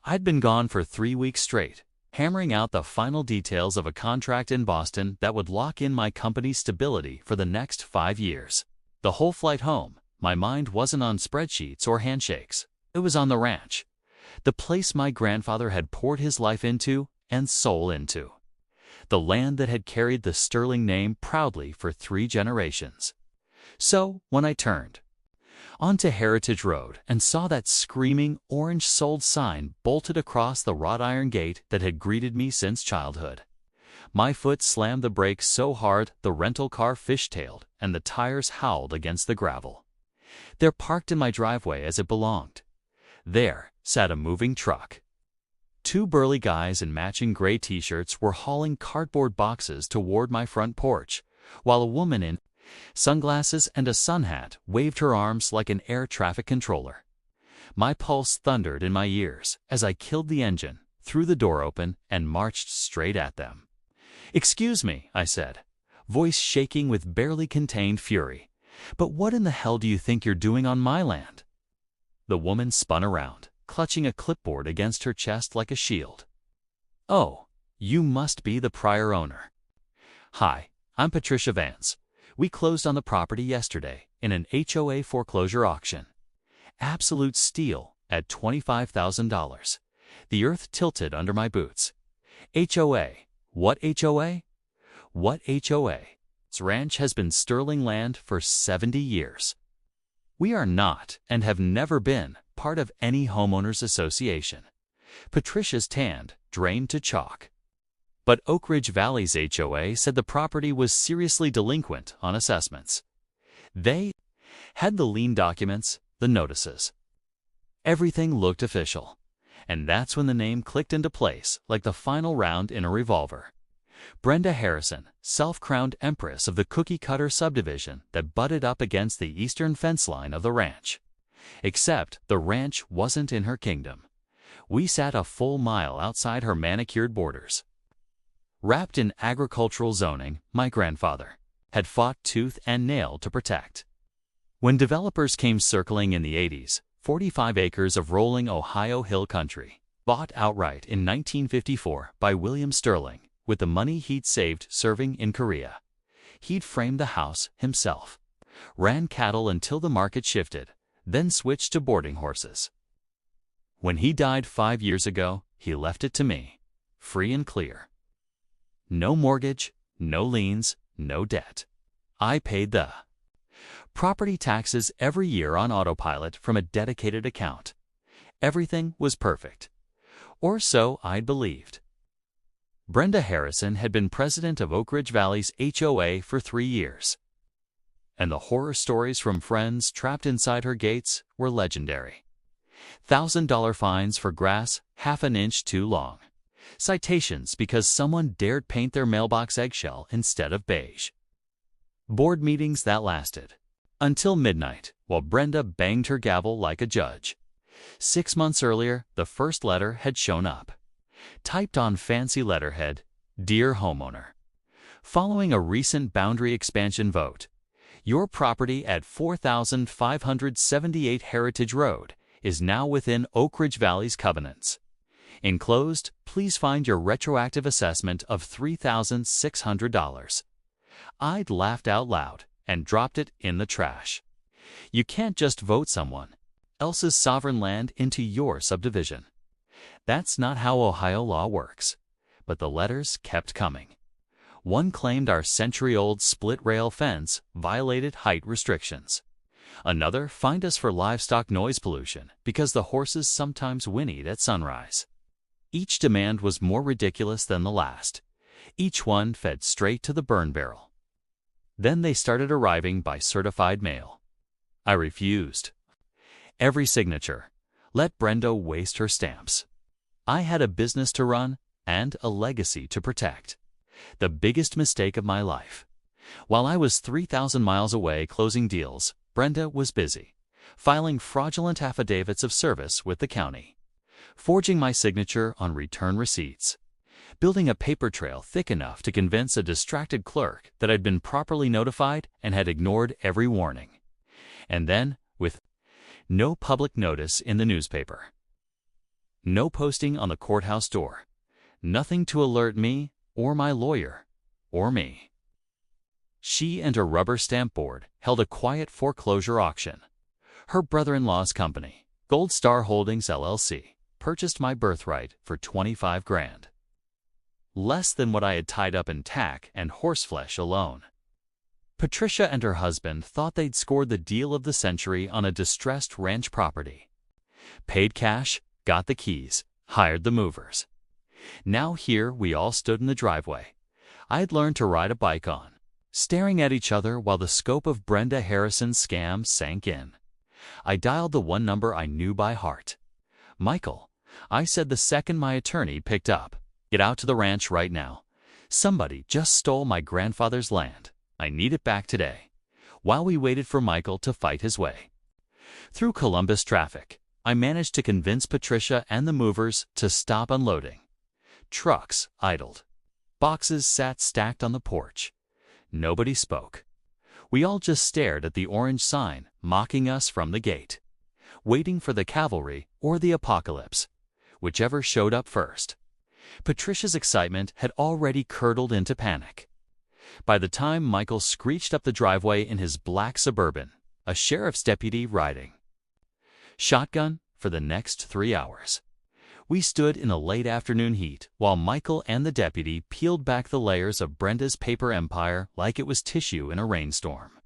I'd been gone for 3 weeks straight, hammering out the final details of a contract in Boston that would lock in my company's stability for the next 5 years. The whole flight home, my mind wasn't on spreadsheets or handshakes. It was on the ranch, the place my grandfather had poured his life into and soul into. The land that had carried the Sterling name proudly for 3 generations. So, when I turned onto Heritage Road and saw that screaming orange sold sign bolted across the wrought iron gate that had greeted me since childhood, my foot slammed the brakes so hard the rental car fishtailed and the tires howled against the gravel. They're parked in my driveway as it belonged. There sat a moving truck. 2 burly guys in matching gray t-shirts were hauling cardboard boxes toward my front porch, while a woman in sunglasses and a sun hat waved her arms like an air traffic controller. My pulse thundered in my ears as I killed the engine, threw the door open, and marched straight at them. "Excuse me," I said, voice shaking with barely contained fury, "but what in the hell do you think you're doing on my land?" The woman spun around, clutching a clipboard against her chest like a shield. "Oh, you must be the prior owner. Hi, I'm Patricia Vance. We closed on the property yesterday in an HOA foreclosure auction. Absolute steal at $25,000. The earth tilted under my boots. HOA. What HOA? What HOA? This ranch has been Sterling land for 70 years. We are not, and have never been, part of any homeowners association." Patricia's tanned, drained to chalk. But Oak Ridge Valley's HOA said the property was seriously delinquent on assessments. They had the lien documents, the notices. Everything looked official. And that's when the name clicked into place like the final round in a revolver. Brenda Harrison, self-crowned empress of the cookie-cutter subdivision that butted up against the eastern fence line of the ranch. Except the ranch wasn't in her kingdom. We sat a full mile outside her manicured borders. Wrapped in agricultural zoning, my grandfather had fought tooth and nail to protect. When developers came circling in the 80s, 45 acres of rolling Ohio hill country, bought outright in 1954 by William Sterling, with the money he'd saved serving in Korea. He'd framed the house himself, ran cattle until the market shifted, then switched to boarding horses. When he died 5 years ago, he left it to me, free and clear. No mortgage, no liens, no debt. I paid the property taxes every year on autopilot from a dedicated account. Everything was perfect. Or so I'd believed. Brenda Harrison had been president of Oak Ridge Valley's HOA for 3 years. And the horror stories from friends trapped inside her gates were legendary. $1,000 fines for grass half an inch too long. Citations because someone dared paint their mailbox eggshell instead of beige. Board meetings that lasted until midnight while Brenda banged her gavel like a judge. 6 months earlier, the first letter had shown up. Typed on fancy letterhead, "Dear homeowner. Following a recent boundary expansion vote, your property at 4578 Heritage Road is now within Oak Ridge Valley's covenants. Enclosed, please find your retroactive assessment of $3,600. I'd laughed out loud and dropped it in the trash. You can't just vote someone else's sovereign land into your subdivision. That's not how Ohio law works. But the letters kept coming. One claimed our century-old split-rail fence violated height restrictions. Another fined us for livestock noise pollution because the horses sometimes whinnied at sunrise. Each demand was more ridiculous than the last. Each one fed straight to the burn barrel. Then they started arriving by certified mail. I refused. Every signature. Let Brenda waste her stamps. I had a business to run and a legacy to protect. The biggest mistake of my life. While I was 3,000 miles away closing deals, Brenda was busy, filing fraudulent affidavits of service with the county, forging my signature on return receipts, building a paper trail thick enough to convince a distracted clerk that I'd been properly notified and had ignored every warning. And then, with no public notice in the newspaper. No posting on the courthouse door. Nothing to alert me, or my lawyer, or me. She and her rubber stamp board held a quiet foreclosure auction. Her brother-in-law's company, Gold Star Holdings LLC, purchased my birthright for $25,000. Less than what I had tied up in tack and horseflesh alone. Patricia and her husband thought they'd scored the deal of the century on a distressed ranch property. Paid cash, got the keys, hired the movers. Now here we all stood in the driveway. I'd learned to ride a bike on, staring at each other while the scope of Brenda Harrison's scam sank in. I dialed the one number I knew by heart. "Michael," I said the second my attorney picked up. "Get out to the ranch right now. Somebody just stole my grandfather's land. I need it back today." While we waited for Michael to fight his way through Columbus traffic, I managed to convince Patricia and the movers to stop unloading. Trucks idled. Boxes sat stacked on the porch. Nobody spoke. We all just stared at the orange sign mocking us from the gate, waiting for the cavalry or the apocalypse, whichever showed up first. Patricia's excitement had already curdled into panic. By the time Michael screeched up the driveway in his black Suburban, a sheriff's deputy riding shotgun, for the next 3 hours, we stood in the late afternoon heat while Michael and the deputy peeled back the layers of Brenda's paper empire like it was tissue in a rainstorm.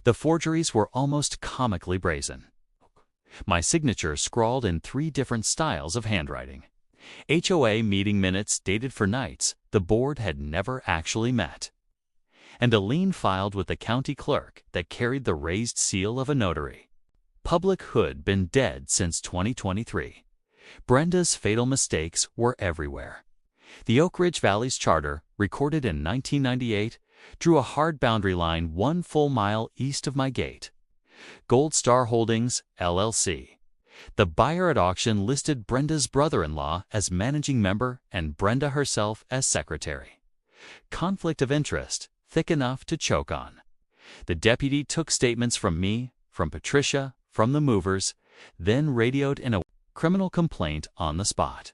The forgeries were almost comically brazen. My signature scrawled in 3 different styles of handwriting. HOA meeting minutes dated for nights the board had never actually met. And a lien filed with the county clerk that carried the raised seal of a notary. Public hood been dead since 2023. Brenda's fatal mistakes were everywhere. The Oak Ridge Valley's charter, recorded in 1998, drew a hard boundary line 1 full mile east of my gate. Gold Star Holdings, LLC. The buyer at auction listed Brenda's brother-in-law as managing member and Brenda herself as secretary. Conflict of interest, thick enough to choke on. The deputy took statements from me, from Patricia, from the movers, then radioed in a criminal complaint on the spot.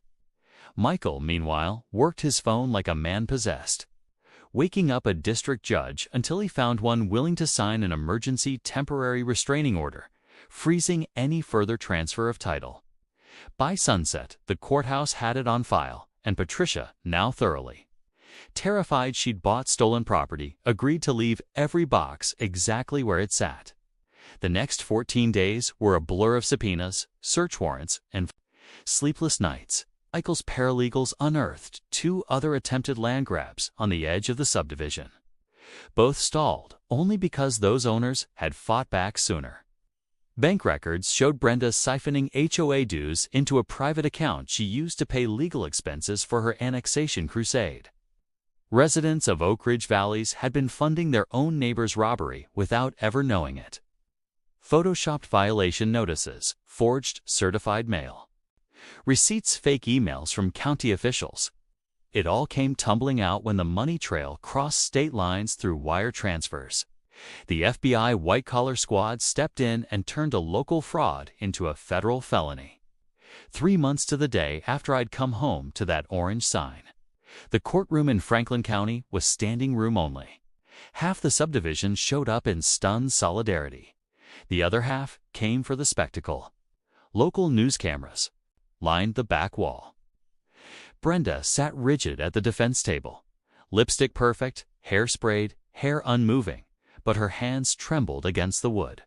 Michael, meanwhile, worked his phone like a man possessed, waking up a district judge until he found one willing to sign an emergency temporary restraining order, freezing any further transfer of title. By sunset, the courthouse had it on file, and Patricia, now thoroughly terrified she'd bought stolen property, agreed to leave every box exactly where it sat. The next 14 days were a blur of subpoenas, search warrants, and sleepless nights. Michael's paralegals unearthed 2 other attempted land grabs on the edge of the subdivision. Both stalled only because those owners had fought back sooner. Bank records showed Brenda siphoning HOA dues into a private account she used to pay legal expenses for her annexation crusade. Residents of Oak Ridge Valleys had been funding their own neighbor's robbery without ever knowing it. Photoshopped violation notices, forged certified mail, receipts, fake emails from county officials. It all came tumbling out when the money trail crossed state lines through wire transfers. The FBI white-collar squad stepped in and turned a local fraud into a federal felony. 3 months to the day after I'd come home to that orange sign. The courtroom in Franklin County was standing room only. Half the subdivision showed up in stunned solidarity. The other half came for the spectacle. Local news cameras lined the back wall. Brenda sat rigid at the defense table, lipstick perfect, hair sprayed, hair unmoving, but her hands trembled against the wood.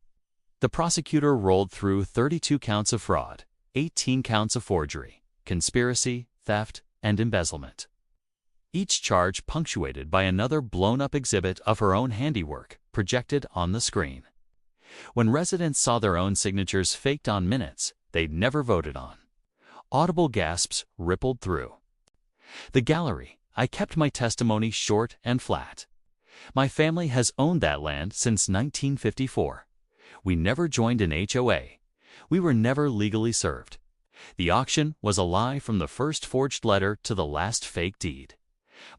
The prosecutor rolled through 32 counts of fraud, 18 counts of forgery, conspiracy, theft, and embezzlement. Each charge punctuated by another blown-up exhibit of her own handiwork projected on the screen. When residents saw their own signatures faked on minutes they'd never voted on, audible gasps rippled through the gallery. I kept my testimony short and flat. My family has owned that land since 1954. We never joined an HOA. We were never legally served. The auction was a lie from the first forged letter to the last fake deed.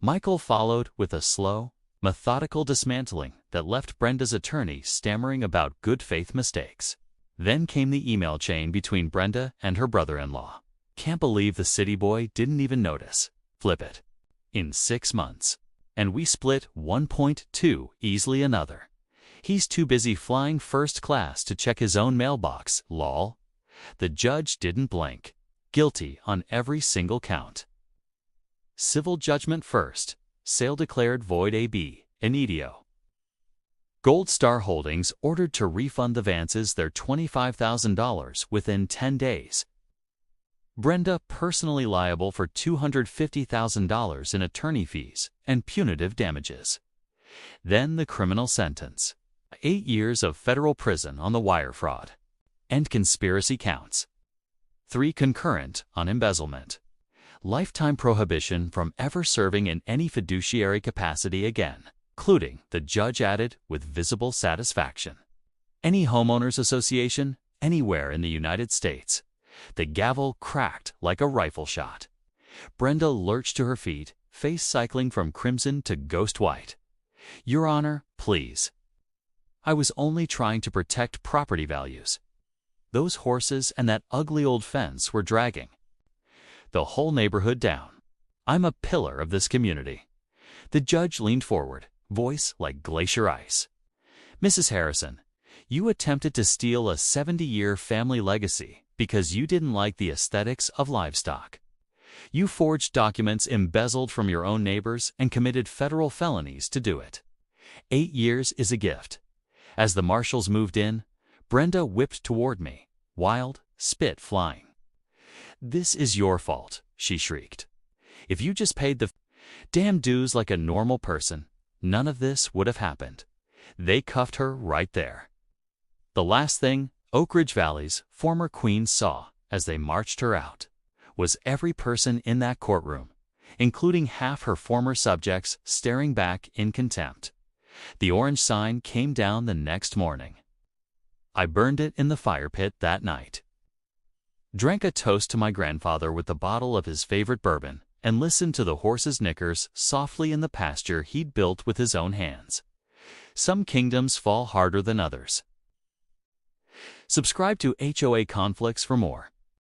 Michael followed with a slow, methodical dismantling that left Brenda's attorney stammering about good faith mistakes. Then came the email chain between Brenda and her brother-in-law. Can't believe the city boy didn't even notice. Flip it. In 6 months. And we split 1.2 easily another. He's too busy flying first class to check his own mailbox, lol. The judge didn't blink. Guilty on every single count. Civil judgment first. Sale declared void AB, initio. Gold Star Holdings ordered to refund the Vances their $25,000 within 10 days. Brenda personally liable for $250,000 in attorney fees and punitive damages. Then the criminal sentence. 8 years of federal prison on the wire fraud. And conspiracy counts. 3 concurrent on embezzlement. Lifetime prohibition from ever serving in any fiduciary capacity again, including, the judge added with visible satisfaction, any homeowners association anywhere in the United States. The gavel cracked like a rifle shot. Brenda lurched to her feet, face cycling from crimson to ghost white. Your Honor, please. I was only trying to protect property values. Those horses and that ugly old fence were dragging the whole neighborhood down. I'm a pillar of this community. The judge leaned forward, voice like glacier ice. Mrs. Harrison, you attempted to steal a 70-year family legacy because you didn't like the aesthetics of livestock. You forged documents embezzled from your own neighbors and committed federal felonies to do it. 8 years is a gift. As the marshals moved in, Brenda whipped toward me, wild, spit flying. This is your fault, she shrieked. If you just paid the damn dues like a normal person, none of this would have happened. They cuffed her right there. The last thing Oak Ridge Valley's former queen saw as they marched her out was every person in that courtroom, including half her former subjects, staring back in contempt. The orange sign came down the next morning. I burned it in the fire pit that night. Drank a toast to my grandfather with the bottle of his favorite bourbon, and listened to the horses' knickers softly in the pasture he'd built with his own hands. Some kingdoms fall harder than others. Subscribe to HOA Conflicts for more.